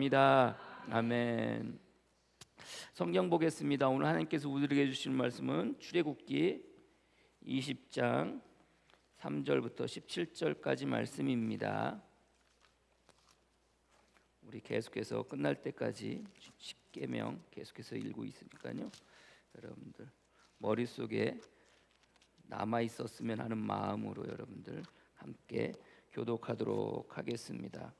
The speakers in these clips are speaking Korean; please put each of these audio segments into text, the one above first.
축복합니다. 아멘. 성경 보겠습니다. 오늘 하나님께서 우리에게 주신 말씀은 출애굽기 20장 3절부터 17절까지 말씀입니다. 우리 계속해서 끝날 때까지 10계명 계속해서 읽고 있으니까요. 여러분들 머릿속에 남아 있었으면 하는 마음으로 여러분들 함께 교독하도록 하겠습니다.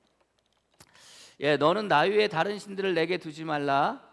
너는 나 외에 다른 신들을 내게 두지 말라.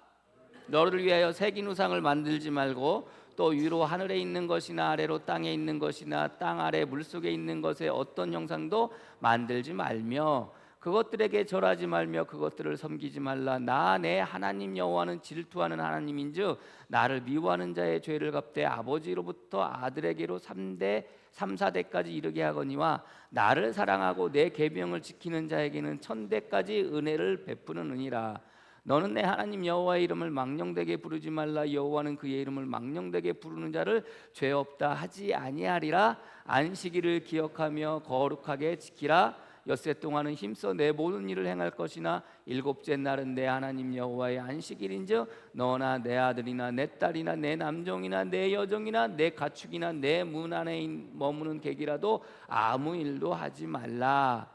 너를 위하여 새긴 우상을 만들지 말고 또 위로 하늘에 있는 것이나 아래로 땅에 있는 것이나 땅 아래 물속에 있는 것의 어떤 형상도 만들지 말며 그것들에게 절하지 말며 그것들을 섬기지 말라. 나 내 하나님 여호와는 질투하는 하나님인즉 나를 미워하는 자의 죄를 갚되 아버지로부터 아들에게로 3대 3,4대까지 이르게 하거니와 나를 사랑하고 내 계명을 지키는 자에게는 1,000대까지 은혜를 베푸느니라. 너는 내 하나님 여호와의 이름을 망령되게 부르지 말라. 여호와는 그의 이름을 망령되게 부르는 자를 죄 없다 하지 아니하리라. 안식일을 기억하며 거룩하게 지키라. 엿새 동안은 힘써 내 모든 일을 행할 것이나 일곱째 날은 내 하나님 여호와의 안식일인즉 너나 내 아들이나 내 딸이나 내 남종이나 내 여종이나 내 가축이나 내 문 안에 머무는 객이라도 아무 일도 하지 말라.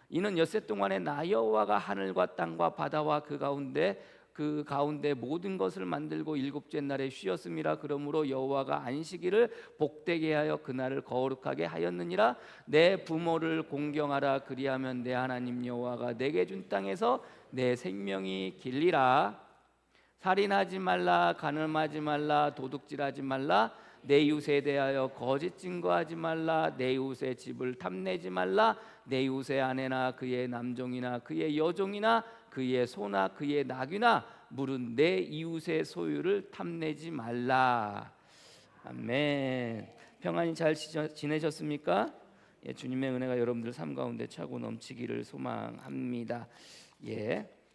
이는 엿새 동안에 나 여호와가 하늘과 땅과 바다와 그 가운데 모든 것을 만들고 일곱째 날에 쉬었음이라. 그러므로 여호와가 안식일을 복되게 하여 그날을 거룩하게 하였느니라. 내 부모를 공경하라. 그리하면 내 하나님 여호와가 내게 준 땅에서 내 생명이 길리라. 살인하지 말라. 간음하지 말라. 도둑질하지 말라. 내 이웃에 대하여 거짓 증거하지 말라. 내 이웃의 집을 탐내지 말라. 내 이웃의 아내나 그의 남종이나 그의 여종이나 그의 소나 그의 나귀나 물은 내 이웃의 소유를 탐내지 말라. 아멘. 평안히 잘 지내셨습니까? 주님의 은혜가 여러분들 삶 가운데 차고 넘치기를 소망합니다.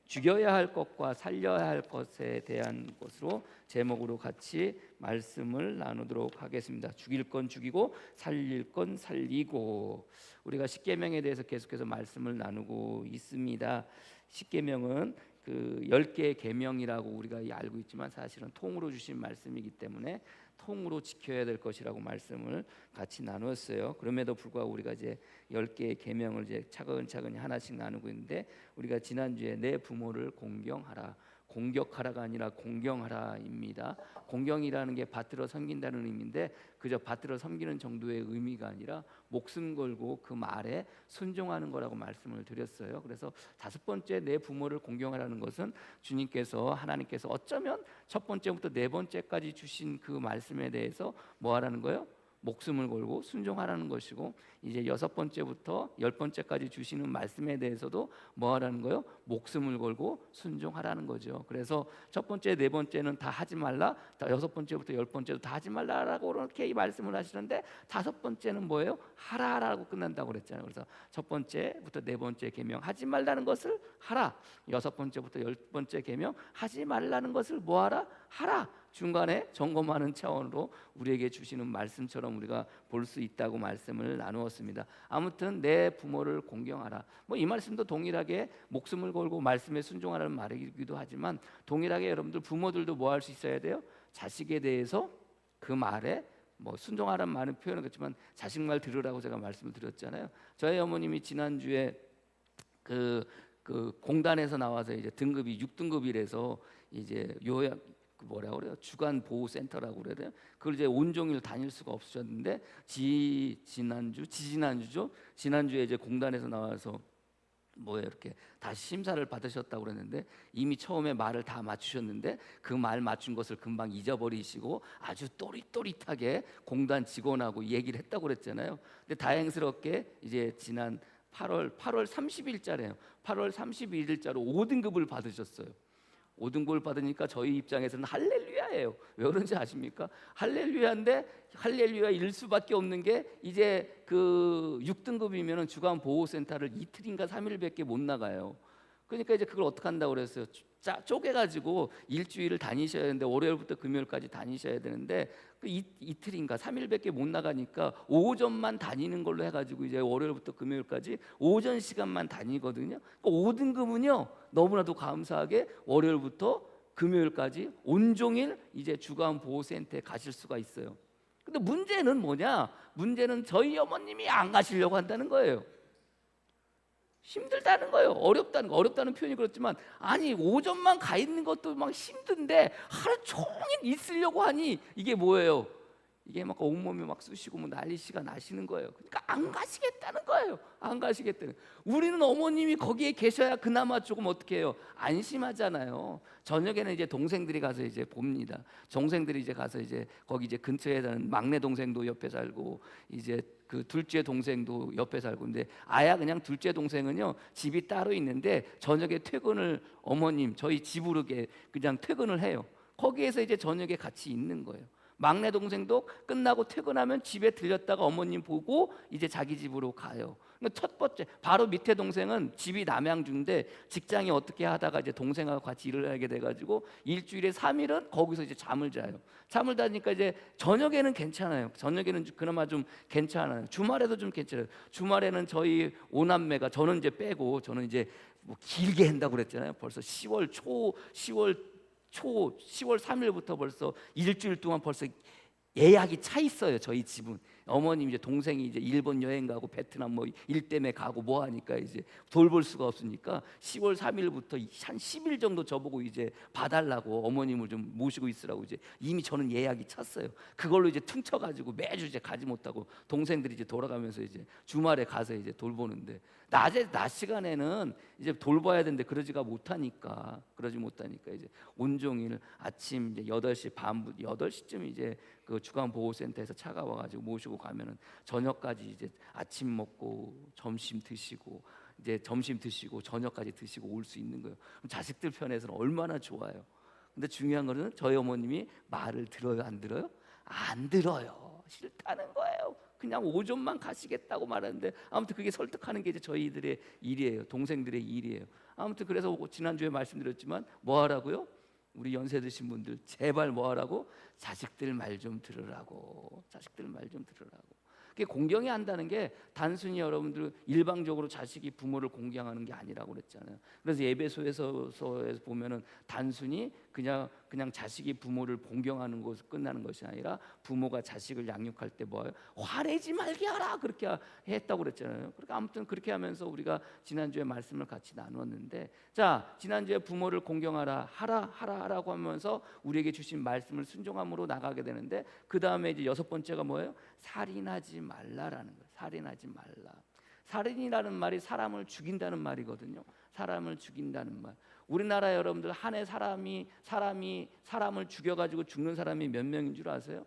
죽여야 할 것과 살려야 할 것에 대한 것으로 제목으로 같이 말씀을 나누도록 하겠습니다. 죽일 건 죽이고 살릴 건 살리고. 우리가 십계명에 대해서 계속해서 말씀을 나누고 있습니다. 십계명은 그 10개의 계명이라고 우리가 알고 있지만 사실은 통으로 주신 말씀이기 때문에 통으로 지켜야 될 것이라고 말씀을 같이 나누었어요. 그럼에도 불구하고 우리가 이제 10개의 계명을 이제 차근차근히 하나씩 나누고 있는데, 우리가 지난주에 내 부모를 공경하라, 공격하라가 아니라 공경하라입니다. 공경이라는 게 받들어 섬긴다는 의미인데 그저 받들어 섬기는 정도의 의미가 아니라 목숨 걸고 그 말에 순종하는 거라고 말씀을 드렸어요. 그래서 5번째 내 부모를 공경하라는 것은 주님께서, 하나님께서 어쩌면 첫 번째부터 4번째까지 주신 그 말씀에 대해서 뭐 하라는 거예요? 목숨을 걸고 순종하라는 것이고, 이제 6번째부터 10번째까지 주시는 말씀에 대해서도 뭐 하라는 거예요? 목숨을 걸고 순종하라는 거죠. 그래서 첫 번째, 4번째는 다 하지 말라, 6번째부터 10번째도 다 하지 말라라고 이렇게 이 말씀을 하시는데 5번째는 뭐예요? 하라라고 끝난다고 그랬잖아요. 그래서 첫 번째부터 4번째 계명 하지 말라는 것을 하라, 6번째부터 10번째 계명 하지 말라는 것을 뭐 하라? 하라. 중간에 점검하는 차원으로 우리에게 주시는 말씀처럼 우리가 볼 수 있다고 말씀을 나누었습니다. 아무튼 내 부모를 공경하라. 이 말씀도 동일하게 목숨을 걸고 말씀에 순종하라는 말이기도 하지만, 동일하게 여러분들 부모들도 뭐 할 수 있어야 돼요? 자식에 대해서 그 말에 순종하라는 말은 표현은 그렇지만 자식 말 들으라고 제가 말씀을 드렸잖아요. 저희 어머님이 지난주에 그 공단에서 나와서 이제 등급이 6등급이라서 이제 요양 뭐라고 그래요? 주간 보호 센터라고 그래야 돼요. 그걸 이제 온종일 다닐 수가 없으셨는데 지난주에 이제 공단에서 나와서 이렇게 다시 심사를 받으셨다고 그랬는데, 이미 처음에 말을 다 맞추셨는데 그 말 맞춘 것을 금방 잊어버리시고 아주 또릿또릿하게 공단 직원하고 얘기를 했다고 그랬잖아요. 근데 다행스럽게 이제 지난 8월 30일자래요. 8월 31일자로 5등급을 받으셨어요. 5등급을 받으니까 저희 입장에서는 할렐루야예요. 왜 그런지 아십니까? 할렐루야인데 할렐루야일 수밖에 없는 게, 이제 그 6등급이면 주간 보호센터를 이틀인가 3일밖에 못 나가요. 그러니까 이제 그걸 어떻게 한다고 그랬어요? 쪼개가지고 일주일을 다니셔야 되는데 월요일부터 금요일까지 다니셔야 되는데 그 이틀인가 3일밖에 못 나가니까 오전만 다니는 걸로 해가지고 이제 월요일부터 금요일까지 오전 시간만 다니거든요. 그 5등급은요 너무나도 감사하게 월요일부터 금요일까지 온종일 이제 주간보호센터에 가실 수가 있어요. 근데 문제는 뭐냐? 문제는 저희 어머님이 안 가시려고 한다는 거예요. 힘들다는 거예요. 어렵다는 거. 어렵다는 표현이 그렇지만 아니 오전만 가 있는 것도 막 힘든데 하루 종일 있으려고 하니 이게 뭐예요? 이게 막 온몸이 막 쑤시고 뭐 난리씨가 나시는 거예요. 그러니까 안 가시겠다는 거예요. 안 가시겠다는. 우리는 어머님이 거기에 계셔야 그나마 조금 어떻게 해요? 안심하잖아요. 저녁에는 이제 동생들이 가서 이제 봅니다. 동생들이 이제 가서 이제 거기 이제 근처에 사는 막내 동생도 옆에 살고 이제 그 둘째 동생도 옆에 살고 근데 아야 그냥 둘째 동생은요 집이 따로 있는데 저녁에 퇴근을 어머님 저희 집으로 그냥 퇴근을 해요. 거기에서 이제 저녁에 같이 있는 거예요. 막내 동생도 끝나고 퇴근하면 집에 들렸다가 어머님 보고 이제 자기 집으로 가요. 첫 번째 바로 밑에 동생은 집이 남양주인데 직장이 어떻게 하다가 이제 동생하고 같이 일을 하게 돼가지고 일주일에 3일은 거기서 이제 잠을 자요. 잠을 자니까 이제 저녁에는 괜찮아요. 저녁에는 그나마 좀 괜찮아요. 주말에도 좀 괜찮아요. 주말에는 저희 오남매가 저는 이제 빼고 저는 이제 뭐 길게 한다고 그랬잖아요. 벌써 10월 3일부터 벌써 일주일 동안 벌써 예약이 차 있어요. 저희 집은 어머님 이제 동생이 이제 일본 여행 가고 베트남 뭐 일 때문에 가고 뭐 하니까 이제 돌볼 수가 없으니까 10월 3일부터 한 10일 정도 저보고 이제 봐달라고 어머님을 좀 모시고 있으라고 이제 이미 저는 예약이 찼어요. 그걸로 이제 퉁쳐가지고 매주 이제 가지 못하고 동생들이 이제 돌아가면서 이제 주말에 가서 이제 돌보는데 낮 시간에는 이제 돌봐야 되는데 그러지 못하니까 이제 온종일 아침 이제 8시 반부터 8시쯤 이제 그 주간보호센터에서 차가 와가지고 모시고 가면은 저녁까지 이제 아침 먹고 점심 드시고 이제 점심 드시고 저녁까지 드시고 올 수 있는 거예요. 그럼 자식들 편에서는 얼마나 좋아요. 근데 중요한 거는 저희 어머님이 말을 들어요, 안 들어요? 안 들어요. 싫다는 거예요. 그냥 오전만 가시겠다고 말하는데 아무튼 그게 설득하는 게 이제 저희들의 일이에요. 동생들의 일이에요. 아무튼 그래서 지난주에 말씀드렸지만 뭐 하라고요? 우리 연세 드신 분들 제발 뭐 하라고? 자식들 말 좀 들으라고. 자식들 말 좀 들으라고. 그게 공경이 한다는 게 단순히 여러분들 일방적으로 자식이 부모를 공경하는 게 아니라고 그랬잖아요. 그래서 에베소에서 보면은 단순히 그냥 자식이 부모를 공경하는 것으로 끝나는 것이 아니라 부모가 자식을 양육할 때 뭐예요? 화내지 말게 하라 그렇게 했다고 그랬잖아요. 그러니까 아무튼 그렇게 하면서 우리가 지난주에 말씀을 같이 나눴는데 자 지난주에 부모를 공경하라 하라고 하면서 우리에게 주신 말씀을 순종함으로 나가게 되는데 그 다음에 이제 6번째가 뭐예요? 살인하지 말라라는 거예요. 살인하지 말라. 살인이라는 말이 사람을 죽인다는 말이거든요. 사람을 죽인다는 말. 우리나라 여러분들 한 해 사람을 죽여가지고 죽는 사람이 몇 명인 줄 아세요?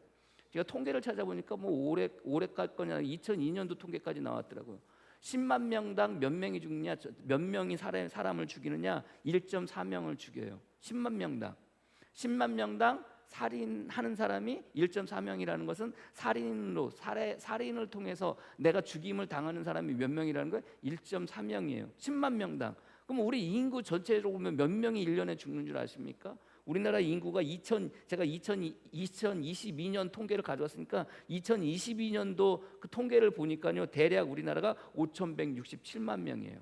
제가 통계를 찾아보니까 뭐 올해까지 거냐 2002년도 통계까지 나왔더라고요. 10만 명당 몇 명이 죽냐? 몇 명이 사람을 죽이느냐? 1.4명을 죽여요. 10만 명당 살인하는 사람이 1.4명이라는 것은 살인을 통해서 내가 죽임을 당하는 사람이 몇 명이라는 거예요? 1.4명이에요. 10만 명당. 그럼 우리 인구 전체로 보면 몇 명이 1년에 죽는 줄 아십니까? 우리나라 인구가 제가 2022년 통계를 가져왔으니까 2022년도 그 통계를 보니까요. 대략 우리나라가 5,167만 명이에요.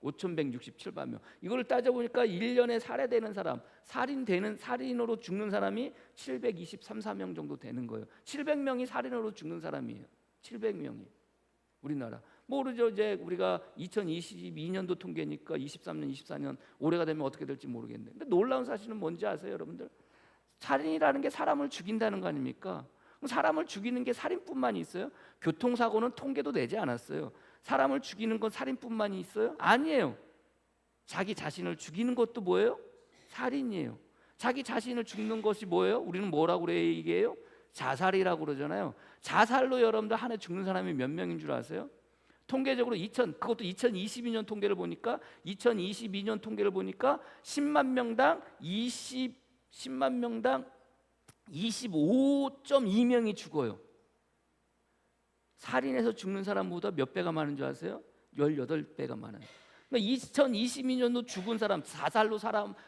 5,167만 명. 이걸 따져보니까 1년에 살해되는 사람, 살인으로 죽는 사람이 723명 정도 되는 거예요. 700명이 살인으로 죽는 사람이에요. 700명이 우리나라. 모르죠. 이제 우리가 2022년도 통계니까 23년, 24년 올해가 되면 어떻게 될지 모르겠는데. 근데 놀라운 사실은 뭔지 아세요, 여러분들? 살인이라는 게 사람을 죽인다는 거 아닙니까? 사람을 죽이는 게 살인뿐만이 있어요? 교통사고는 통계도 내지 않았어요. 사람을 죽이는 건 살인뿐만이 있어요? 아니에요. 자기 자신을 죽이는 것도 뭐예요? 살인이에요. 자기 자신을 죽는 것이 뭐예요? 우리는 뭐라고 얘기해요? 자살이라고 그러잖아요. 자살로 여러분들 한 해 죽는 사람이 몇 명인 줄 아세요? 통계적으로 그것도 2022년 통계를 보니까 10만 명당 25.2명이 죽어요. 살인해서 죽는 사람보다 몇 배가 많은 줄 아세요? 18배가 많아요. 그러니까 2022년도 죽은 사람,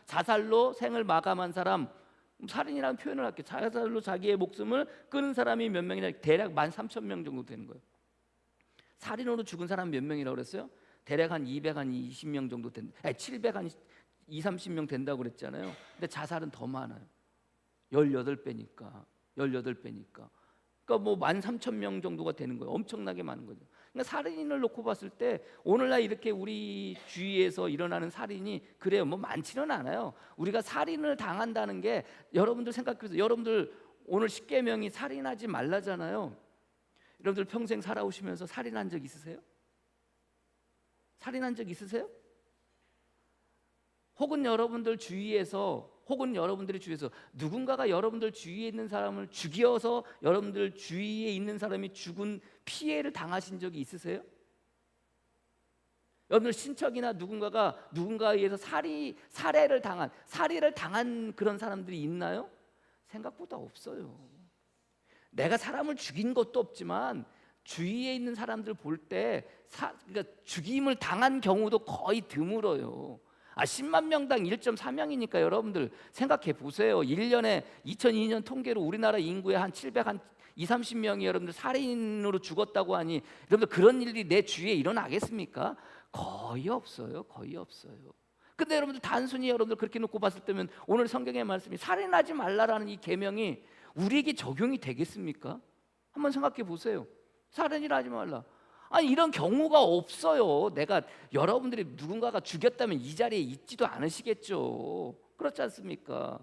자살로 생을 마감한 사람, 살인이라는 표현을 할게요. 자살로 자기의 목숨을 끊은 사람이 몇 명이냐? 대략 13,000명 정도 되는 거예요. 살인으로 죽은 사람 몇 명이라고 그랬어요? 대략 한 220명 정도 된다. 700 한 2, 30명 된다고 그랬잖아요. 근데 자살은 더 많아요. 18배니까. 그러니까 뭐 13,000명 정도가 되는 거예요. 엄청나게 많은 거죠. 그러니까 살인을 놓고 봤을 때 오늘날 이렇게 우리 주위에서 일어나는 살인이 그래요. 뭐 많지는 않아요. 우리가 살인을 당한다는 게 여러분들 생각해보세요. 여러분들 오늘 십계명이 살인하지 말라잖아요. 여러분들 평생 살아오시면서 살인한 적 있으세요? 살인한 적 있으세요? 혹은 여러분들의 주위에서 누군가가 여러분들 주위에 있는 사람을 죽여서 여러분들 주위에 있는 사람이 죽은 피해를 당하신 적이 있으세요? 여러분들 친척이나 누군가에 의해서 살해를 당한 그런 사람들이 있나요? 생각보다 없어요. 내가 사람을 죽인 것도 없지만 주위에 있는 사람들 볼 때 그러니까 죽임을 당한 경우도 거의 드물어요. 10만 명당 1.4명이니까 여러분들 생각해 보세요. 1년에 2002년 통계로 우리나라 인구의 한 30명이 여러분들 살인으로 죽었다고 하니 여러분들 그런 일이 내 주위에 일어나겠습니까? 거의 없어요. 근데 여러분들 단순히 여러분들 그렇게 놓고 봤을 때면 오늘 성경의 말씀이 살인하지 말라라는 이 계명이 우리에게 적용이 되겠습니까? 한번 생각해 보세요. 살인을 하지 말라. 아니 이런 경우가 없어요. 여러분들이 누군가가 죽였다면 이 자리에 있지도 않으시겠죠. 그렇지 않습니까?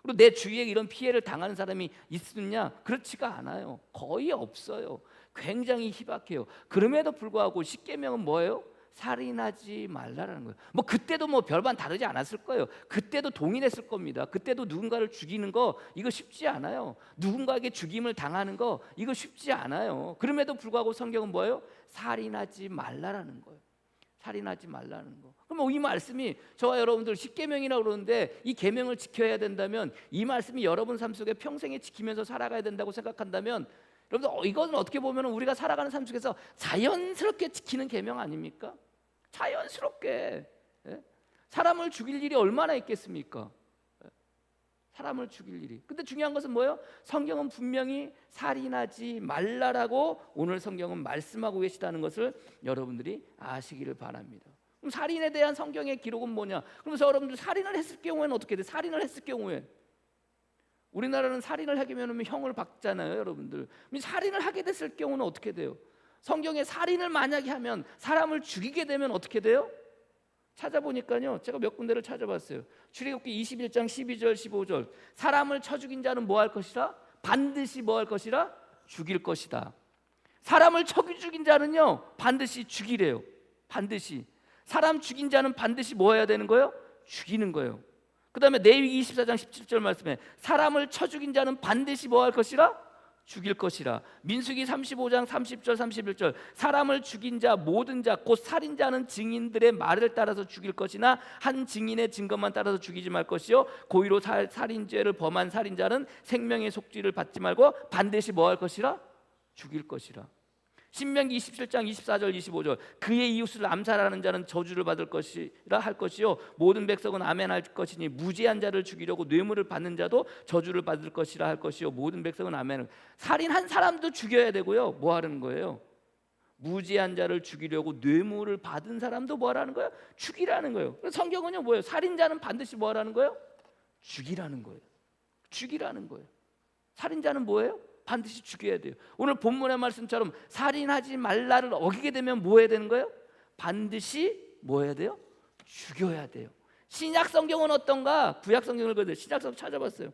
그리고 내 주위에 이런 피해를 당하는 사람이 있느냐? 그렇지가 않아요. 거의 없어요. 굉장히 희박해요. 그럼에도 불구하고 십계명은 뭐예요? 살인하지 말라라는 거예요. 뭐 그때도 뭐 별반 다르지 않았을 거예요. 그때도 동일했을 겁니다. 그때도 누군가를 죽이는 거 이거 쉽지 않아요. 누군가에게 죽임을 당하는 거 이거 쉽지 않아요. 그럼에도 불구하고 성경은 뭐예요? 살인하지 말라라는 거예요. 살인하지 말라는 거. 그럼 이 말씀이 저와 여러분들 십계명이라고 그러는데 이 계명을 지켜야 된다면 이 말씀이 여러분 삶 속에 평생에 지키면서 살아가야 된다고 생각한다면 여러분들 이거는 어떻게 보면 우리가 살아가는 삶 속에서 자연스럽게 지키는 계명 아닙니까? 자연스럽게. 사람을 죽일 일이 얼마나 있겠습니까? 사람을 죽일 일이. 근데 중요한 것은 뭐예요? 성경은 분명히 살인하지 말라라고 오늘 성경은 말씀하고 계시다는 것을 여러분들이 아시기를 바랍니다. 그럼 살인에 대한 성경의 기록은 뭐냐? 그러면서 여러분들 살인을 했을 경우에는 어떻게 돼요? 살인을 했을 경우에 우리나라는 살인을 하게 되면 형을 받잖아요, 여러분들. 살인을 하게 됐을 경우는 어떻게 돼요? 성경에 살인을 만약에 하면 사람을 죽이게 되면 어떻게 돼요? 찾아보니까요, 제가 몇 군데를 찾아봤어요. 출애굽기 21장 12절 15절 사람을 쳐 죽인 자는 뭐 할 것이라? 반드시 뭐 할 것이라? 죽일 것이다. 사람을 쳐 죽인 자는요 반드시 죽이래요. 반드시. 사람 죽인 자는 반드시 뭐 해야 되는 거예요? 죽이는 거예요. 그 다음에 레위기 24장 17절 말씀에 사람을 쳐 죽인 자는 반드시 뭐 할 것이라? 죽일 것이라. 민수기 35장 30절 31절 사람을 죽인 자 모든 자 곧 살인자는 증인들의 말을 따라서 죽일 것이나 한 증인의 증거만 따라서 죽이지 말 것이요 고의로 살인죄를 범한 살인자는 생명의 속죄를 받지 말고 반드시 뭐 할 것이라? 죽일 것이라. 신명기 27장 24절 25절 그의 이웃을 암살하는 자는 저주를 받을 것이라 할 것이요 모든 백성은 아멘할 것이니 무죄한 자를 죽이려고 뇌물을 받는 자도 저주를 받을 것이라 할 것이요 모든 백성은 아멘을. 살인한 사람도 죽여야 되고요 뭐 하는 거예요? 무죄한 자를 죽이려고 뇌물을 받은 사람도 뭐 하라는 거예요? 죽이라는 거예요. 그래서 성경은요 뭐예요? 살인자는 반드시 뭐 하라는 거예요? 죽이라는 거예요. 죽이라는 거예요. 살인자는 뭐예요? 반드시 죽여야 돼요. 오늘 본문의 말씀처럼 살인하지 말라를 어기게 되면 뭐 해야 되는 거예요? 반드시 뭐 해야 돼요? 죽여야 돼요. 신약 성경은 어떤가? 구약 성경을 그대로 신약 성경 찾아봤어요.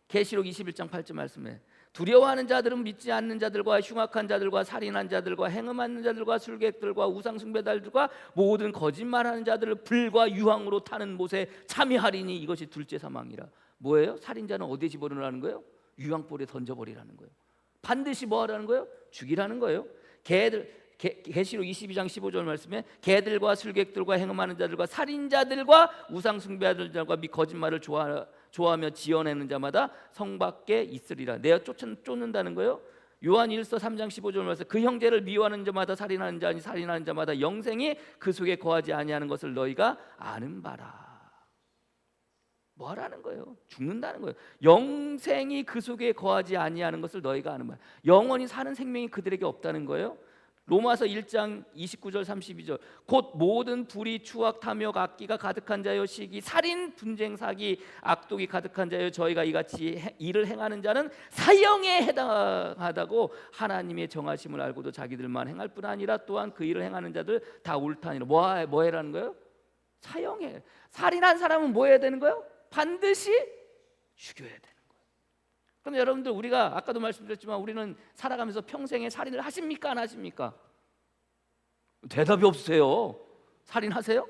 계시록 21장 8절 말씀에 두려워하는 자들은 믿지 않는 자들과 흉악한 자들과 살인한 자들과 행음하는 자들과 술객들과 우상 숭배자들과 모든 거짓말하는 자들을 불과 유황으로 타는 못에 참여하리니 이것이 둘째 사망이라. 뭐예요? 살인자는 어디에 집어넣으라는 거예요? 유황불에 던져버리라는 거예요. 반드시 뭐 하라는 거예요? 죽이라는 거예요. 계시록 22장 15절 말씀에 개들과 술객들과 행음하는 자들과 살인자들과 우상 숭배자들과 및 거짓말을 좋아하며 지어내는 자마다 성 밖에 있으리라. 내가 쫓는다는 거예요. 요한 1서 3장 15절 말씀, 그 형제를 미워하는 자마다 살인하는 자니 살인하는 자마다 영생이 그 속에 거하지 아니하는 것을 너희가 아는 바라. 뭐라는 거예요? 죽는다는 거예요. 영생이 그 속에 거하지 아니하는 것을 너희가 아는 바라. 영원히 사는 생명이 그들에게 없다는 거예요. 로마서 1장 29절 32절, 곧 모든 불의 추악 탐욕 악기가 가득한 자여 시기 살인 분쟁 사기 악독이 가득한 자여 저희가 이같이 일을 행하는 자는 사형에 해당하다고 하나님의 정하심을 알고도 자기들만 행할 뿐 아니라 또한 그 일을 행하는 자들 다 옳다니라. 뭐 해라는 거예요? 사형에. 살인한 사람은 뭐 해야 되는 거예요? 반드시 죽여야 되는 거예요. 그럼 여러분들, 우리가 아까도 말씀드렸지만 우리는 살아가면서 평생에 살인을 하십니까 안 하십니까? 대답이 없으세요. 살인하세요?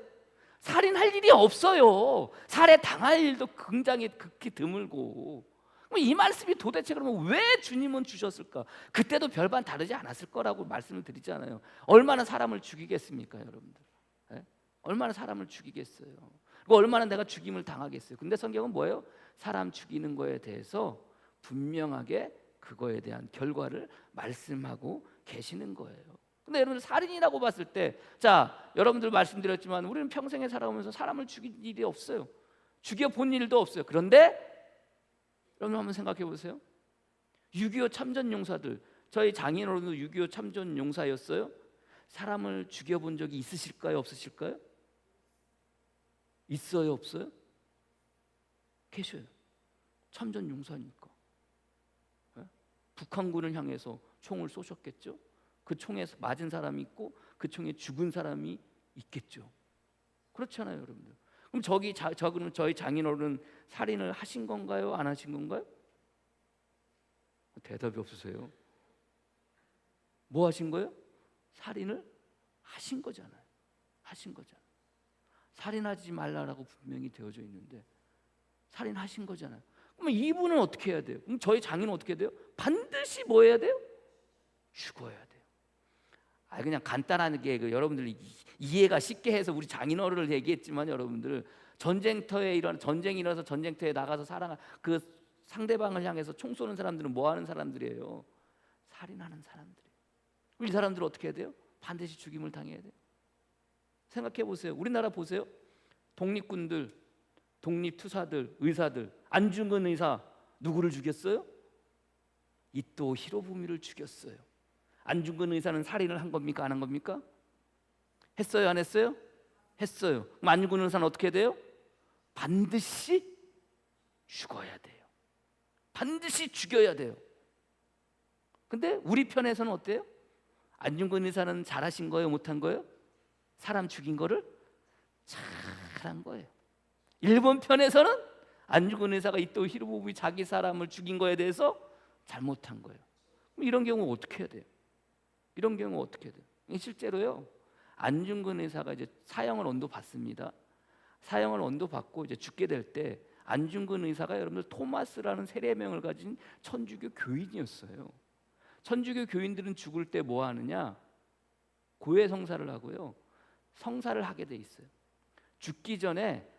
살인할 일이 없어요. 살해 당할 일도 굉장히 극히 드물고. 그럼 이 말씀이 도대체 그러면 왜 주님은 주셨을까? 그때도 별반 다르지 않았을 거라고 말씀을 드리잖아요. 얼마나 사람을 죽이겠습니까, 여러분들? 네? 얼마나 사람을 죽이겠어요? 얼마나 내가 죽임을 당하겠어요? 근데 성경은 뭐예요? 사람 죽이는 거에 대해서 분명하게 그거에 대한 결과를 말씀하고 계시는 거예요. 근데 여러분들, 살인이라고 봤을 때, 자, 여러분들 말씀드렸지만 우리는 평생에 살아오면서 사람을 죽인 일이 없어요. 죽여본 일도 없어요. 그런데 여러분 한번 생각해 보세요. 6.25 참전용사들, 저희 장인어른도 6.25 참전용사였어요. 사람을 죽여본 적이 있으실까요? 없으실까요? 있어요? 없어요? 계셔요. 참전용사니까. 북한군을 향해서 총을 쏘셨겠죠. 그 총에서 맞은 사람이 있고 그 총에 죽은 사람이 있겠죠. 그렇잖아요, 여러분들. 그럼 그럼 저희 장인어른 살인을 하신 건가요? 안 하신 건가요? 대답이 없으세요. 뭐 하신 거예요? 살인을 하신 거잖아요. 하신 거잖아요. 살인하지 말라라고 분명히 되어져 있는데 살인하신 거잖아요. 그럼 이분은 어떻게 해야 돼요? 그럼 저희 장인은 어떻게 해야 돼요? 반드시 뭐 해야 돼요? 죽어야 돼요. 그냥 간단하게 여러분들 이해가 쉽게 해서 우리 장인어른을 얘기했지만, 여러분들 전쟁터에 이런 전쟁이 일어나서 전쟁터에 나가서 그 상대방을 향해서 총 쏘는 사람들은 뭐 하는 사람들이에요? 살인하는 사람들이에요. 이 사람들은 어떻게 해야 돼요? 반드시 죽임을 당해야 돼요. 생각해 보세요. 우리나라 보세요. 독립군들, 독립투사들, 의사들, 안중근 의사 누구를 죽였어요? 이토 히로부미를 죽였어요. 안중근 의사는 살인을 한 겁니까? 안 한 겁니까? 했어요? 안 했어요? 했어요. 그럼 안중근 의사는 어떻게 돼요? 반드시 죽어야 돼요. 반드시 죽여야 돼요. 근데 우리 편에서는 어때요? 안중근 의사는 잘하신 거예요? 못한 거예요? 사람 죽인 거를 잘한 거예요. 일본 편에서는 안중근 의사가 이토 히로부미 자기 사람을 죽인 거에 대해서 잘못한 거예요. 그럼 이런 경우 어떻게 해야 돼요? 이런 경우 어떻게 해야 돼요? 실제로요, 안중근 의사가 이제 사형을 언도받습니다. 사형을 언도받고 이제 죽게 될 때 안중근 의사가 여러분들 토마스라는 세례명을 가진 천주교 교인이었어요. 천주교 교인들은 죽을 때 뭐 하느냐? 고해 성사를 하고요, 성사를 하게 돼 있어요. 죽기 전에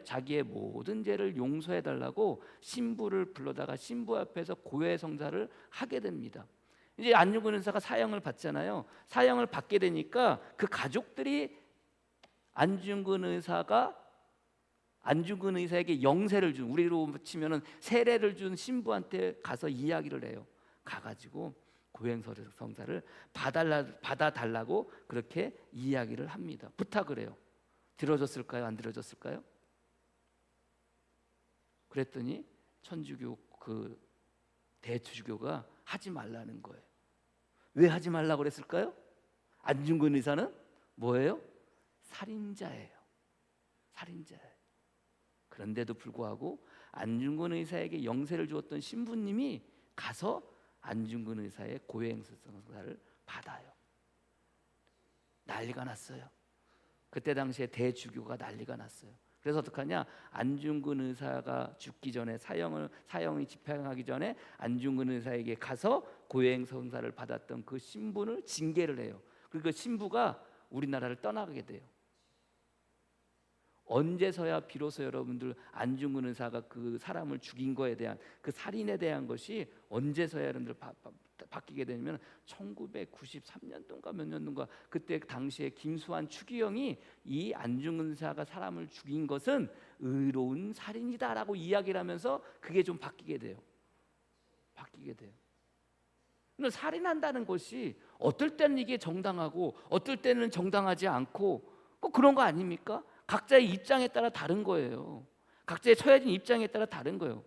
자기의 모든 죄를 용서해 달라고 신부를 불러다가 신부 앞에서 고해 성사를 하게 됩니다. 이제 안중근 의사가 사형을 받잖아요. 사형을 받게 되니까 그 가족들이 안중근 의사에게 영세를 준, 우리로 치면은 세례를 준 신부한테 가서 이야기를 해요. 가가지고 고해성사를 받아달라고 그렇게 이야기를 합니다. 부탁을 해요. 들어줬을까요? 안 들어줬을까요? 그랬더니 천주교 그 대주교가 하지 말라는 거예요. 왜 하지 말라고 그랬을까요? 안중근 의사는 뭐예요? 살인자예요. 살인자예요. 그런데도 불구하고 안중근 의사에게 영세를 주었던 신부님이 가서 안중근 의사의 고해성사를 받아요. 난리가 났어요. 그때 당시에 대주교가 난리가 났어요. 그래서 어떡하냐? 안중근 의사가 죽기 전에 사형이 집행하기 전에 안중근 의사에게 가서 고해성사를 받았던 그 신부를 징계를 해요. 그리고 그 신부가 우리나라를 떠나게 돼요. 언제서야 비로소 여러분들 안중근 의사가 그 사람을 죽인 거에 대한 그 살인에 대한 것이 언제서야 여러분들 바뀌게 되면 1993년도인가 몇 년도인가 그때 당시에 김수환 추기경이 이 안중근사가 사람을 죽인 것은 의로운 살인이다라고 이야기를 하면서 그게 좀 바뀌게 돼요. 근데 살인한다는 것이 어떨 때는 이게 정당하고 어떨 때는 정당하지 않고 꼭 그런 거 아닙니까? 각자의 입장에 따라 다른 거예요. 각자의 처해진 입장에 따라 다른 거예요.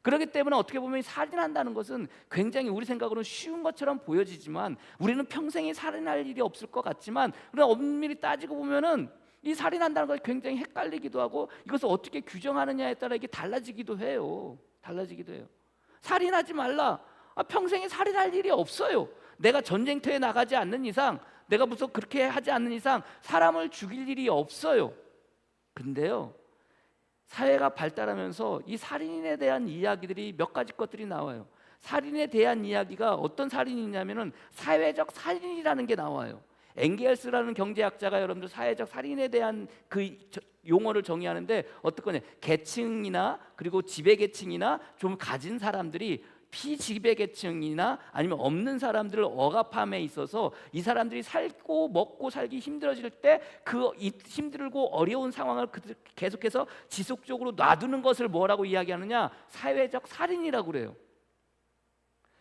그렇기 때문에 어떻게 보면 살인한다는 것은 굉장히 우리 생각으로는 쉬운 것처럼 보여지지만 우리는 평생에 살인할 일이 없을 것 같지만 그러나 엄밀히 따지고 보면은 이 살인한다는 것이 굉장히 헷갈리기도 하고 이것을 어떻게 규정하느냐에 따라 이게 달라지기도 해요. 살인하지 말라. 평생에 살인할 일이 없어요. 내가 전쟁터에 나가지 않는 이상, 내가 무슨 그렇게 하지 않는 이상 사람을 죽일 일이 없어요. 근데요, 사회가 발달하면서 이 살인에 대한 이야기들이 몇 가지 것들이 나와요. 살인에 대한 이야기가 어떤 살인이냐면은 사회적 살인이라는 게 나와요. 엥겔스라는 경제학자가 여러분들 사회적 살인에 대한 그 용어를 정의하는데 어떨 거냐? 계층이나 그리고 지배계층이나 좀 가진 사람들이 피지배계층이나 아니면 없는 사람들을 억압함에 있어서 이 사람들이 살고 먹고 살기 힘들어질 때 그 힘들고 어려운 상황을 계속해서 지속적으로 놔두는 것을 뭐라고 이야기하느냐? 사회적 살인이라고 그래요.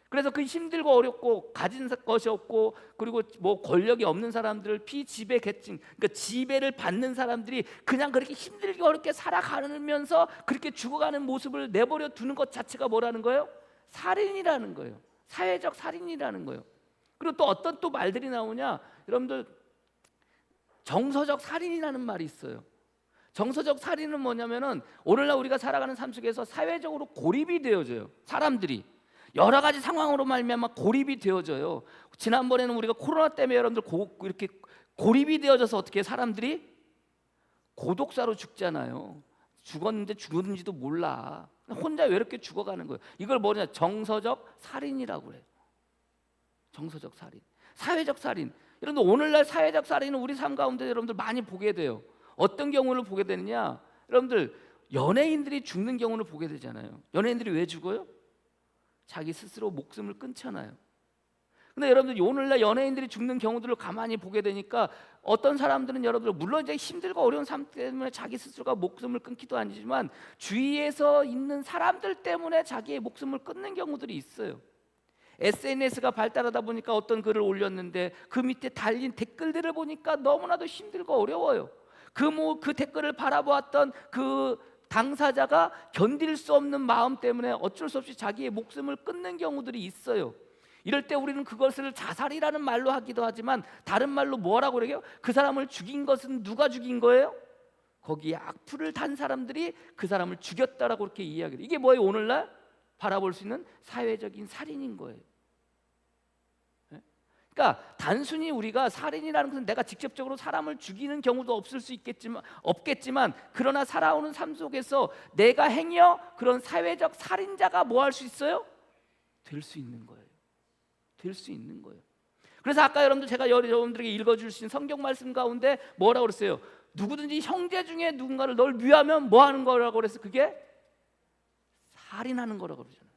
그래서 그 힘들고 어렵고 가진 것이 없고 그리고 뭐 권력이 없는 사람들을 피지배 계층, 그러니까 지배를 받는 사람들이 그냥 그렇게 힘들게 어렵게 살아가면서 그렇게 죽어가는 모습을 내버려 두는 것 자체가 뭐라는 거예요? 살인이라는 거예요. 사회적 살인이라는 거예요. 그리고 또 어떤 또 말들이 나오냐? 여러분들 정서적 살인이라는 말이 있어요. 정서적 살인은 뭐냐면은 오늘날 우리가 살아가는 삶 속에서 사회적으로 고립이 되어져요. 사람들이 여러 가지 상황으로 말미암아 고립이 되어져요. 지난번에는 우리가 코로나 때문에 여러분들 이렇게 고립이 되어져서 어떻게 사람들이 고독사로 죽잖아요. 죽었는데 죽었는지도 몰라. 혼자 외롭게 죽어가는 거예요. 이걸 뭐냐? 정서적 살인이라고 그래요. 정서적 살인, 사회적 살인. 여러분들 오늘날 사회적 살인은 우리 삶 가운데 여러분들 많이 보게 돼요. 어떤 경우를 보게 되느냐? 여러분들 연예인들이 죽는 경우를 보게 되잖아요. 연예인들이 왜 죽어요? 자기 스스로 목숨을 끊잖아요. 근데 여러분들 오늘날 연예인들이 죽는 경우들을 가만히 보게 되니까 어떤 사람들은 여러분들 물론 이제 힘들고 어려운 삶 때문에 자기 스스로가 목숨을 끊기도 아니지만 주위에서 있는 사람들 때문에 자기의 목숨을 끊는 경우들이 있어요. SNS가 발달하다 보니까 어떤 글을 올렸는데 그 밑에 달린 댓글들을 보니까 너무나도 힘들고 어려워요. 그 댓글을 바라보았던 그 당사자가 견딜 수 없는 마음 때문에 어쩔 수 없이 자기의 목숨을 끊는 경우들이 있어요. 이럴 때 우리는 그것을 자살이라는 말로 하기도 하지만 다른 말로 뭐라고 그래요? 그 사람을 죽인 것은 누가 죽인 거예요? 거기에 악플을 단 사람들이 그 사람을 죽였다라고 그렇게 이야기해요. 이게 뭐예요? 오늘날 바라볼 수 있는 사회적인 살인인 거예요. 그러니까 단순히 우리가 살인이라는 것은 내가 직접적으로 사람을 죽이는 경우도 없겠지만 그러나 살아오는 삶 속에서 내가 행여 그런 사회적 살인자가 뭐 할 수 있어요? 될 수 있는 거예요. 그래서 아까 여러분들 제가 여러분들에게 읽어주신 성경 말씀 가운데 뭐라고 그랬어요? 누구든지 형제 중에 누군가를 널 미워하면 뭐 하는 거라고 그랬어요? 그게 살인하는 거라고 그러잖아요.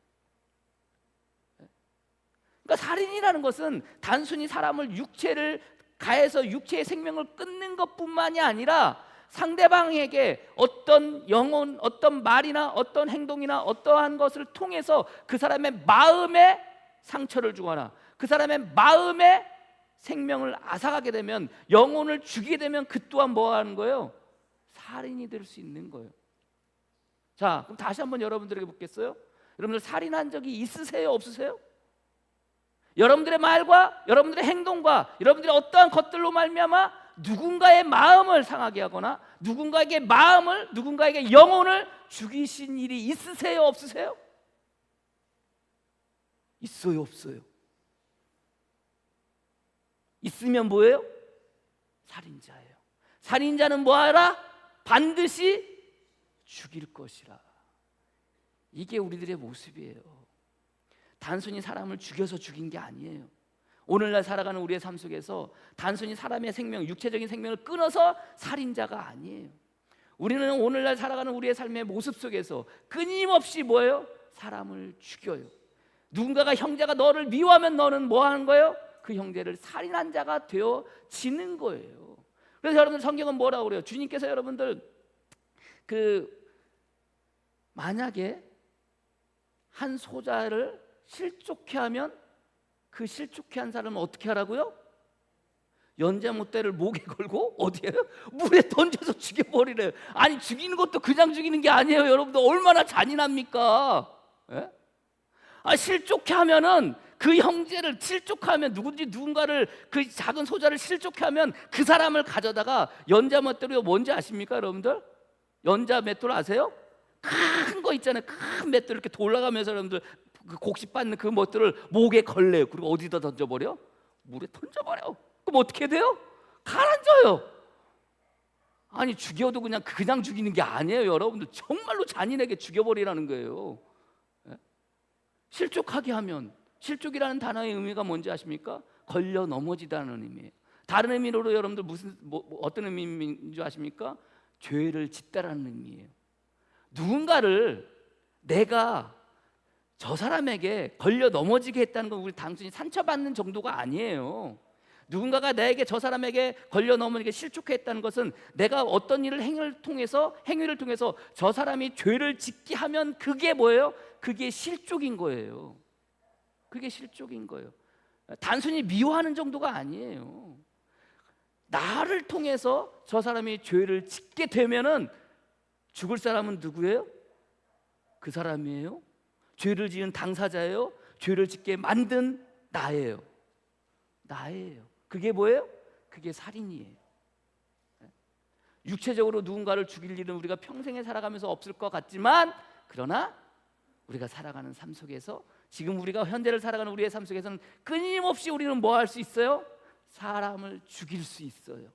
그러니까 살인이라는 것은 단순히 사람을 육체를 가해서 육체의 생명을 끊는 것뿐만이 아니라 상대방에게 어떤 영혼, 어떤 말이나 어떤 행동이나 어떠한 것을 통해서 그 사람의 마음에 상처를 주거나 그 사람의 마음에 생명을 앗아가게 되면 영혼을 죽이게 되면 그 또한 뭐 하는 거예요? 살인이 될 수 있는 거예요. 자, 그럼 다시 한번 여러분들에게 묻겠어요? 여러분들 살인한 적이 있으세요? 없으세요? 여러분들의 말과 여러분들의 행동과 여러분들의 어떠한 것들로 말미암아 누군가의 마음을 상하게 하거나 누군가에게 영혼을 죽이신 일이 있으세요? 없으세요? 있어요? 없어요? 있으면 뭐예요? 살인자예요. 살인자는 뭐하라? 반드시 죽일 것이라. 이게 우리들의 모습이에요. 단순히 사람을 죽여서 죽인 게 아니에요. 오늘날 살아가는 우리의 삶 속에서 단순히 사람의 생명, 육체적인 생명을 끊어서 살인자가 아니에요. 우리는 오늘날 살아가는 우리의 삶의 모습 속에서 끊임없이 뭐예요? 사람을 죽여요. 누군가가 형제가 너를 미워하면 너는 뭐 하는 거예요? 그 형제를 살인한 자가 되어지는 거예요. 그래서 여러분들 성경은 뭐라고 그래요? 주님께서 여러분들 만약에 한 소자를 실족해 하면 그 실족해 한 사람은 어떻게 하라고요? 연자못대를 목에 걸고 어디에요? 물에 던져서 죽여버리래요. 아니 죽이는 것도 그냥 죽이는 게 아니에요. 여러분들 얼마나 잔인합니까? 예? 실족해 하면은 그 형제를 실족하면 누군가를 그 작은 소자를 실족해 하면 그 사람을 가져다가 연자못대로 뭔지 아십니까 여러분들? 연자맷돌 아세요? 큰 거 있잖아요. 큰 맷돌 이렇게 돌아가면서 여러분들 그 곡식 받는 그 맷돌을 목에 걸래요. 그리고 어디다 던져버려? 물에 던져버려. 그럼 어떻게 돼요? 가라앉아요. 아니 죽여도 그냥 죽이는 게 아니에요. 여러분들 정말로 잔인하게 죽여버리라는 거예요. 실족하게 하면, 실족이라는 단어의 의미가 뭔지 아십니까? 걸려 넘어지다는 의미예요. 다른 의미로 여러분들 어떤 의미인 줄 아십니까? 죄를 짓다라는 의미예요. 누군가를 내가 저 사람에게 걸려 넘어지게 했다는 건 우리 단순히 상처받는 정도가 아니에요. 누군가가 나에게 저 사람에게 걸려 넘어지게 실족했다는 것은 내가 어떤 행위를 통해서 저 사람이 죄를 짓게 하면 그게 뭐예요? 그게 실족인 거예요. 그게 실족인 거예요. 단순히 미워하는 정도가 아니에요. 나를 통해서 저 사람이 죄를 짓게 되면은 죽을 사람은 누구예요? 그 사람이에요. 죄를 지은 당사자예요. 죄를 짓게 만든 나예요. 그게 뭐예요? 그게 살인이에요. 육체적으로 누군가를 죽일 일은 우리가 평생에 살아가면서 없을 것 같지만, 그러나 우리가 살아가는 삶 속에서, 지금 우리가 현재를 살아가는 우리의 삶 속에서는 끊임없이 우리는 뭐 할 수 있어요? 사람을 죽일 수 있어요.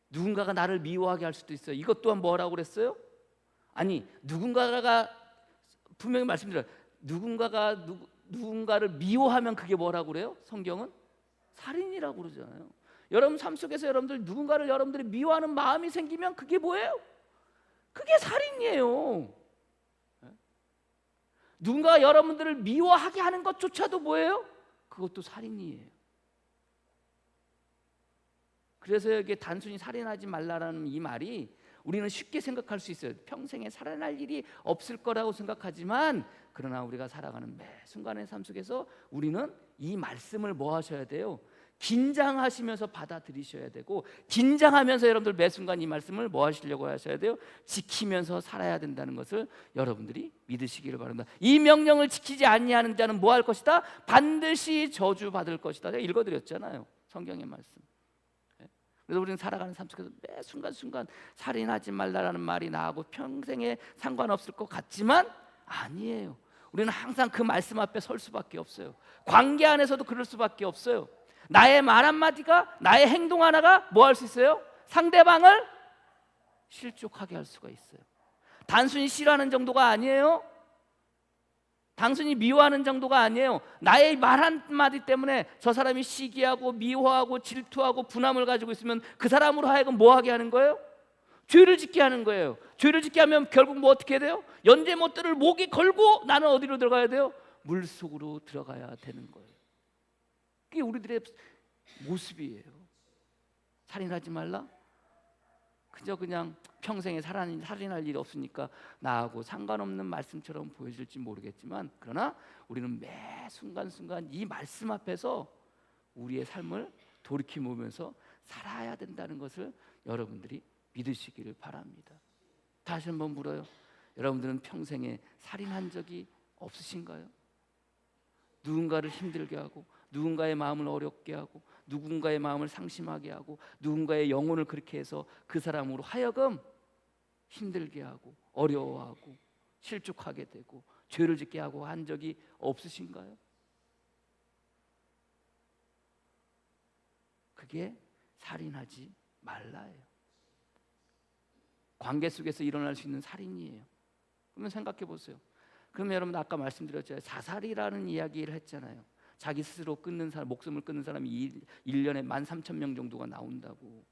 누군가가 나를 미워하게 할 수도 있어요. 이것 또한 뭐라고 그랬어요? 아니 누군가가 분명히 말씀드려요. 누군가를 미워하면 그게 뭐라고 그래요? 성경은 살인이라고 그러잖아요. 여러분 삶 속에서 여러분들 누군가를 여러분들이 미워하는 마음이 생기면 그게 뭐예요? 그게 살인이에요. 누군가가 여러분들을 미워하게 하는 것조차도 뭐예요? 그것도 살인이에요. 그래서 이게 단순히 살인하지 말라라는 이 말이 우리는 쉽게 생각할 수 있어요. 평생에 살인할 일이 없을 거라고 생각하지만, 그러나 우리가 살아가는 매 순간의 삶 속에서 우리는 이 말씀을 뭐 하셔야 돼요? 긴장하시면서 받아들이셔야 되고, 긴장하면서 여러분들 매 순간 이 말씀을 뭐 하시려고 하셔야 돼요? 지키면서 살아야 된다는 것을 여러분들이 믿으시기를 바랍니다. 이 명령을 지키지 아니하는 자는 뭐 할 것이다? 반드시 저주받을 것이다. 제가 읽어드렸잖아요. 성경의 말씀. 그래서 우리는 살아가는 삶 속에서 매 순간순간 살인하지 말라라는 말이 나하고 평생에 상관없을 것 같지만 아니에요. 우리는 항상 그 말씀 앞에 설 수밖에 없어요. 관계 안에서도 그럴 수밖에 없어요. 나의 말 한마디가, 나의 행동 하나가 뭐 할 수 있어요? 상대방을 실족하게 할 수가 있어요. 단순히 싫어하는 정도가 아니에요. 단순히 미워하는 정도가 아니에요. 나의 말 한마디 때문에 저 사람이 시기하고 미워하고 질투하고 분함을 가지고 있으면 그 사람으로 하여금 뭐 하게 하는 거예요? 죄를 짓게 하는 거예요. 죄를 짓게 하면 결국 뭐 어떻게 돼요? 연제못들을 목에 걸고 나는 어디로 들어가야 돼요? 물속으로 들어가야 되는 거예요. 그게 우리들의 모습이에요. 살인하지 말라? 그냥 평생에 살인할 일이 없으니까 나하고 상관없는 말씀처럼 보여질지 모르겠지만, 그러나 우리는 매 순간순간 이 말씀 앞에서 우리의 삶을 돌이켜보면서 살아야 된다는 것을 여러분들이 믿으시기를 바랍니다. 다시 한번 물어요. 여러분들은 평생에 살인한 적이 없으신가요? 누군가를 힘들게 하고, 누군가의 마음을 어렵게 하고, 누군가의 마음을 상심하게 하고, 누군가의 영혼을 그렇게 해서 그 사람으로 하여금 힘들게 하고 어려워하고 실족하게 되고 죄를 짓게 하고 한 적이 없으신가요? 그게 살인하지 말라예요. 관계 속에서 일어날 수 있는 살인이에요. 그러면 생각해 보세요. 그러면 여러분 아까 말씀드렸잖아요. 자살이라는 이야기를 했잖아요. 자기 스스로 목숨을 끊는 사람이 1년에 13,000명 정도가 나온다고.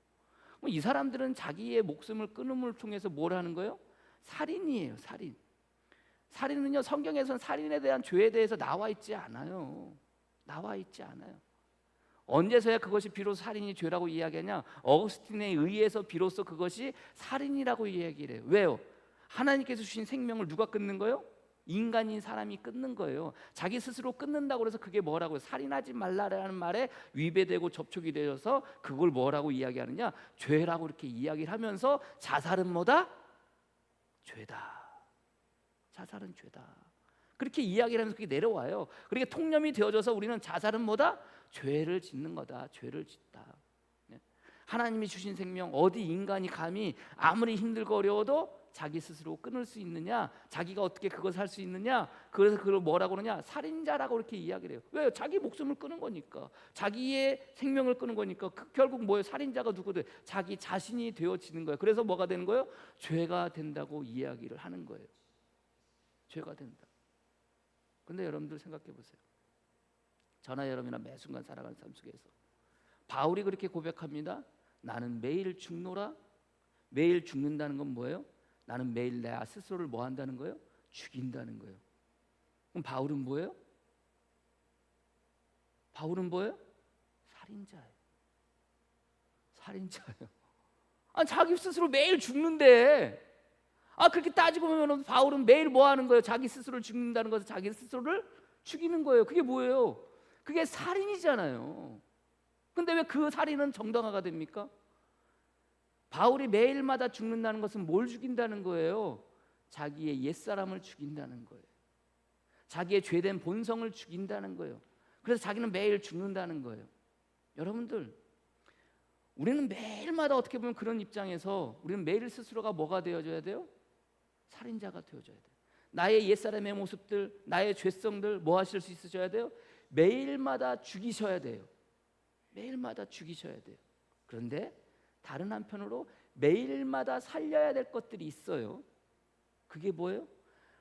이 사람들은 자기의 목숨을 끊음을 통해서 뭘 하는 거예요? 살인이에요. 살인. 살인은요, 성경에서는 살인에 대한 죄에 대해서 나와 있지 않아요. 나와 있지 않아요. 언제서야 그것이 비로소 살인이 죄라고 이야기하냐? 어거스틴에 의해서 비로소 그것이 살인이라고 이야기를 해요. 왜요? 하나님께서 주신 생명을 누가 끊는 거예요? 인간인 사람이 끊는 거예요. 자기 스스로 끊는다고 해서 그게 뭐라고요? 살인하지 말라라는 말에 위배되고 접촉이 되어서 그걸 뭐라고 이야기하느냐? 죄라고 이렇게 이야기를 하면서 자살은 뭐다? 죄다. 자살은 죄다. 그렇게 이야기를 하면서 그게 내려와요. 그렇게 통념이 되어져서 우리는 자살은 뭐다? 죄를 짓는 거다. 죄를 짓다. 하나님이 주신 생명, 어디 인간이 감히 아무리 힘들고 어려워도 자기 스스로 끊을 수 있느냐? 자기가 어떻게 그것을 할 수 있느냐? 그래서 그걸 뭐라고 그러냐? 살인자라고 이렇게 이야기를 해요. 왜요? 자기 목숨을 끊은 거니까, 자기의 생명을 끊은 거니까. 결국 뭐예요? 살인자가 누구든 자기 자신이 되어지는 거예요. 그래서 뭐가 되는 거예요? 죄가 된다고 이야기를 하는 거예요. 죄가 된다. 근데 여러분들 생각해 보세요. 저나 여러분이나 매 순간 살아가는 삶 속에서 바울이 그렇게 고백합니다. 나는 매일 죽노라. 매일 죽는다는 건 뭐예요? 나는 매일 내 스스로를 뭐 한다는 거예요? 죽인다는 거예요. 그럼 바울은 뭐예요? 바울은 뭐예요? 살인자예요. 살인자예요. 자기 스스로 매일 죽는데, 그렇게 따지고 보면 바울은 매일 뭐 하는 거예요? 자기 스스로를 죽는다는 것은 자기 스스로를 죽이는 거예요. 그게 뭐예요? 그게 살인이잖아요. 근데 왜 그 살인은 정당화가 됩니까? 바울이 매일마다 죽는다는 것은 뭘 죽인다는 거예요? 자기의 옛사람을 죽인다는 거예요. 자기의 죄된 본성을 죽인다는 거예요. 그래서 자기는 매일 죽는다는 거예요. 여러분들, 우리는 매일마다 어떻게 보면 그런 입장에서 우리는 매일 스스로가 뭐가 되어줘야 돼요? 살인자가 되어줘야 돼요. 나의 옛사람의 모습들, 나의 죄성들 뭐 하실 수 있으셔야 돼요? 매일마다 죽이셔야 돼요. 매일마다 죽이셔야 돼요. 그런데 다른 한편으로 매일마다 살려야 될 것들이 있어요. 그게 뭐예요?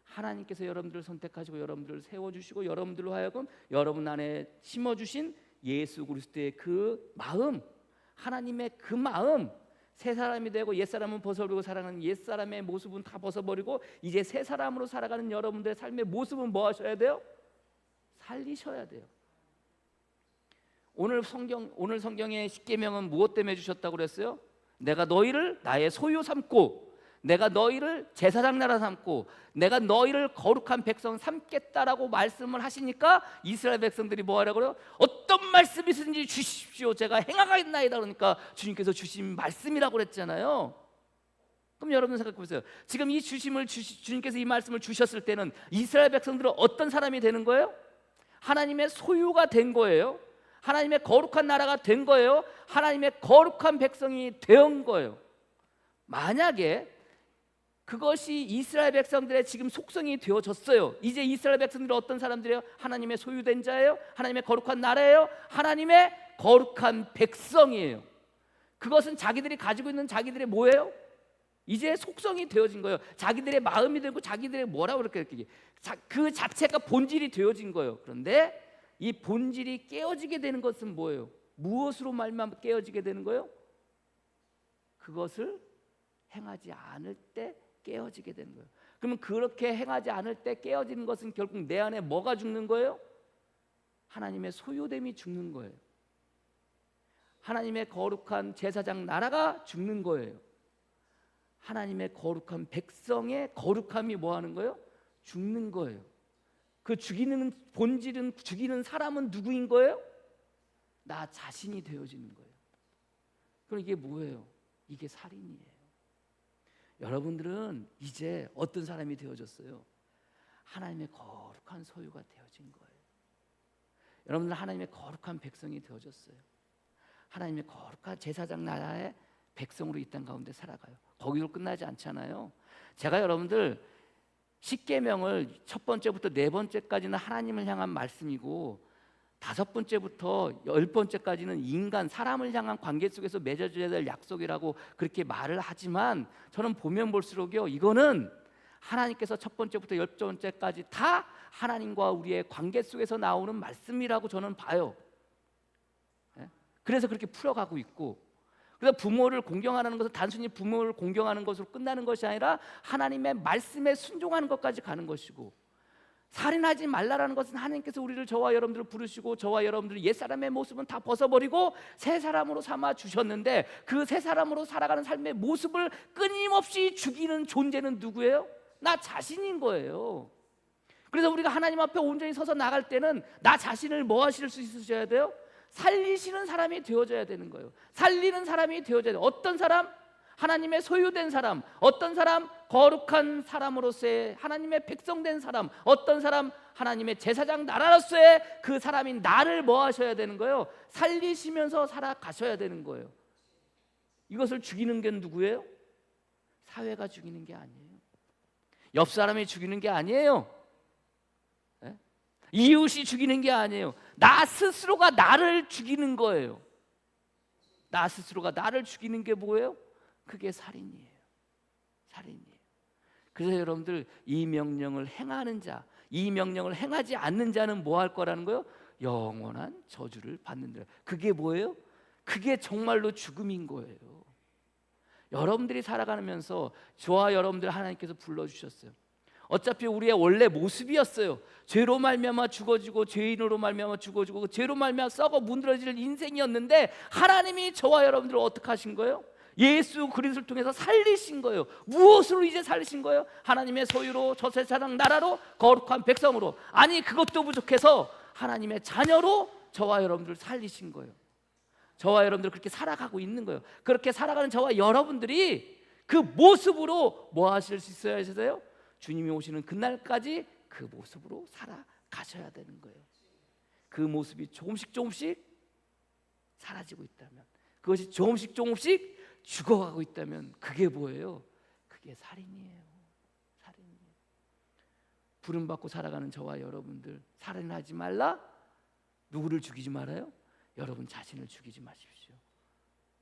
하나님께서 여러분들을 선택하시고 여러분들을 세워주시고 여러분들로 하여금 여러분 안에 심어주신 예수 그리스도의 그 마음, 하나님의 그 마음, 새 사람이 되고 옛사람은 벗어버리고 살아가는 옛사람의 모습은 다 벗어버리고 이제 새 사람으로 살아가는 여러분들의 삶의 모습은 뭐 하셔야 돼요? 살리셔야 돼요. 오늘 성경의 십계명은 무엇 때문에 주셨다고 그랬어요? 내가 너희를 나의 소유 삼고 내가 너희를 제사장 나라 삼고 내가 너희를 거룩한 백성 삼겠다라고 말씀을 하시니까 이스라엘 백성들이 뭐 하라고 그래요? 어떤 말씀이든지 주십시오. 제가 행하겠나이다. 그러니까 주님께서 주신 말씀이라고 그랬잖아요. 그럼 여러분 생각해 보세요. 지금 이 주님께서 이 말씀을 주셨을 때는 이스라엘 백성들은 어떤 사람이 되는 거예요? 하나님의 소유가 된 거예요. 하나님의 거룩한 나라가 된 거예요. 하나님의 거룩한 백성이 된 거예요. 만약에 그것이 이스라엘 백성들의 지금 속성이 되어졌어요. 이제 이스라엘 백성들은 어떤 사람들이에요? 하나님의 소유된 자예요. 하나님의 거룩한 나라예요. 하나님의 거룩한 백성이에요. 그것은 자기들이 가지고 있는 자기들의 뭐예요? 이제 속성이 되어진 거예요. 자기들의 마음이 되고 자기들의 뭐라고 그렇게 그 자체가 본질이 되어진 거예요. 그런데 이 본질이 깨어지게 되는 것은 뭐예요? 무엇으로 말미암아 깨어지게 되는 거예요? 그것을 행하지 않을 때 깨어지게 되는 거예요. 그러면 그렇게 행하지 않을 때 깨어지는 것은 결국 내 안에 뭐가 죽는 거예요? 하나님의 소유됨이 죽는 거예요. 하나님의 거룩한 제사장 나라가 죽는 거예요. 하나님의 거룩한 백성의 거룩함이 뭐 하는 거예요? 죽는 거예요. 그 죽이는 본질은, 죽이는 사람은 누구인 거예요? 나 자신이 되어지는 거예요. 그럼 이게 뭐예요? 이게 살인이에요. 여러분들은 이제 어떤 사람이 되어졌어요? 하나님의 거룩한 소유가 되어진 거예요. 여러분들은 하나님의 거룩한 백성이 되어졌어요. 하나님의 거룩한 제사장 나라의 백성으로 이 땅 가운데 살아가요. 거기로 끝나지 않잖아요. 제가 여러분들 십계명을 첫 번째부터 네 번째까지는 하나님을 향한 말씀이고 다섯 번째부터 열 번째까지는 인간, 사람을 향한 관계 속에서 맺어져야 될 약속이라고 그렇게 말을 하지만 저는 보면 볼수록요, 이거는 하나님께서 첫 번째부터 열 번째까지 다 하나님과 우리의 관계 속에서 나오는 말씀이라고 저는 봐요. 그래서 그렇게 풀어가고 있고, 그래서 부모를 공경하는 것은 단순히 부모를 공경하는 것으로 끝나는 것이 아니라 하나님의 말씀에 순종하는 것까지 가는 것이고, 살인하지 말라라는 것은 하나님께서 우리를, 저와 여러분들을 부르시고 저와 여러분들을 옛사람의 모습은 다 벗어버리고 새 사람으로 삼아 주셨는데, 그 새 사람으로 살아가는 삶의 모습을 끊임없이 죽이는 존재는 누구예요? 나 자신인 거예요. 그래서 우리가 하나님 앞에 온전히 서서 나갈 때는 나 자신을 뭐 하실 수 있으셔야 돼요? 살리시는 사람이 되어져야 되는 거예요. 살리는 사람이 되어져야 돼요. 어떤 사람? 하나님의 소유된 사람. 어떤 사람? 거룩한 사람으로서의 하나님의 백성된 사람. 어떤 사람? 하나님의 제사장 나라로서의 그 사람인 나를 뭐 하셔야 되는 거예요? 살리시면서 살아가셔야 되는 거예요. 이것을 죽이는 게 누구예요? 사회가 죽이는 게 아니에요. 옆 사람이 죽이는 게 아니에요. 이웃이 죽이는 게 아니에요. 나 스스로가 나를 죽이는 거예요. 나 스스로가 나를 죽이는 게 뭐예요? 그게 살인이에요. 살인이에요. 그래서 여러분들, 이 명령을 행하는 자, 이 명령을 행하지 않는 자는 뭐 할 거라는 거예요? 영원한 저주를 받는다. 그게 뭐예요? 그게 정말로 죽음인 거예요. 여러분들이 살아가면서 저와 여러분들 하나님께서 불러주셨어요. 어차피 우리의 원래 모습이었어요. 죄로 말미암아 죽어지고 죄인으로 말미암아 죽어지고 그 죄로 말미암아 썩어 문드러질 인생이었는데, 하나님이 저와 여러분들을 어떻게 하신 거예요? 예수 그리스도를 통해서 살리신 거예요. 무엇으로 이제 살리신 거예요? 하나님의 소유로, 저세사장 나라로, 거룩한 백성으로. 아니, 그것도 부족해서 하나님의 자녀로 저와 여러분들을 살리신 거예요. 저와 여러분들 그렇게 살아가고 있는 거예요. 그렇게 살아가는 저와 여러분들이 그 모습으로 뭐 하실 수 있어야 하세요? 주님이 오시는 그날까지 그 모습으로 살아가셔야 되는 거예요. 그 모습이 조금씩 사라지고 있다면, 그것이 조금씩 죽어가고 있다면, 그게 뭐예요? 그게 살인이에요. 살인이에요. 부름받고 살아가는 저와 여러분들, 살인하지 말라. 누구를 죽이지 말아요? 여러분 자신을 죽이지 마십시오.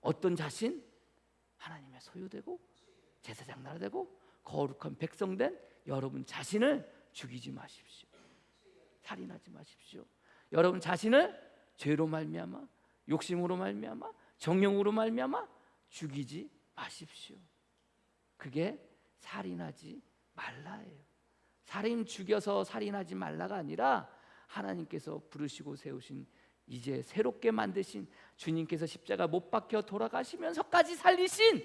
어떤 자신? 하나님의 소유되고 제사장 나라 되고 거룩한 백성된 여러분 자신을 죽이지 마십시오. 살인하지 마십시오. 여러분 자신을 죄로 말미암아, 욕심으로 말미암아, 정욕으로 말미암아 죽이지 마십시오. 그게 살인하지 말라예요. 살인 죽여서 살인하지 말라가 아니라, 하나님께서 부르시고 세우신, 이제 새롭게 만드신, 주님께서 십자가 못 박혀 돌아가시면서까지 살리신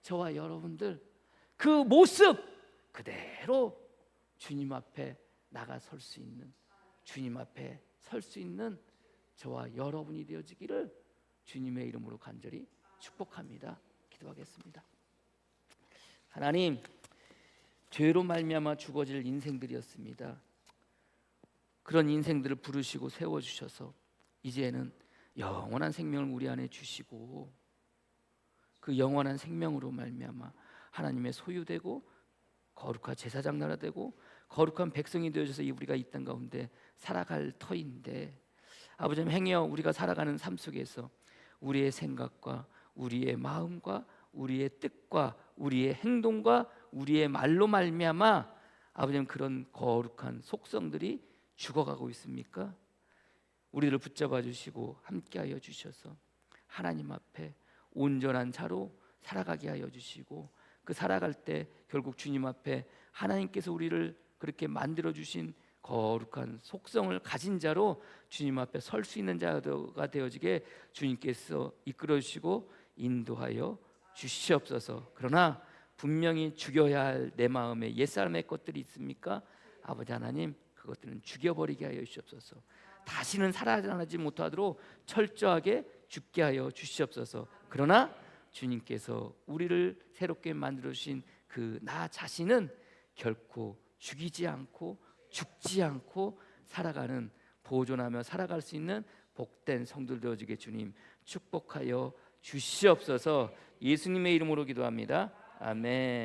저와 여러분들, 그 모습 그대로 주님 앞에 나가 설 수 있는, 주님 앞에 설 수 있는 저와 여러분이 되어지기를 주님의 이름으로 간절히 축복합니다. 기도하겠습니다. 하나님, 죄로 말미암아 죽어질 인생들이었습니다. 그런 인생들을 부르시고 세워주셔서 이제는 영원한 생명을 우리 안에 주시고, 그 영원한 생명으로 말미암아 하나님의 소유되고 거룩한 제사장 나라 되고 거룩한 백성이 되어져서 우리가 이 땅 가운데 살아갈 터인데, 아버지 행여 우리가 살아가는 삶 속에서 우리의 생각과 우리의 마음과 우리의 뜻과 우리의 행동과 우리의 말로 말미암아 아버지 그런 거룩한 속성들이 죽어가고 있습니까? 우리를 붙잡아 주시고 함께하여 주셔서 하나님 앞에 온전한 자로 살아가게 하여 주시고, 그 살아갈 때 결국 주님 앞에 하나님께서 우리를 그렇게 만들어 주신 거룩한 속성을 가진 자로 주님 앞에 설 수 있는 자가 되어지게 주님께서 이끌어 주시고 인도하여 주시옵소서. 그러나 분명히 죽여야 할 내 마음에 옛사람의 것들이 있습니까? 아버지 하나님, 그것들은 죽여버리게 하여 주시옵소서. 다시는 살아나지 못하도록 철저하게 죽게 하여 주시옵소서. 그러나 주님께서 우리를 새롭게 만들어 주신 그 나 자신은 결코 죽이지 않고 죽지 않고 살아가는, 보존하며 살아갈 수 있는 복된 성들 되어지게 주님 축복하여 주시옵소서. 예수님의 이름으로 기도합니다. 아멘.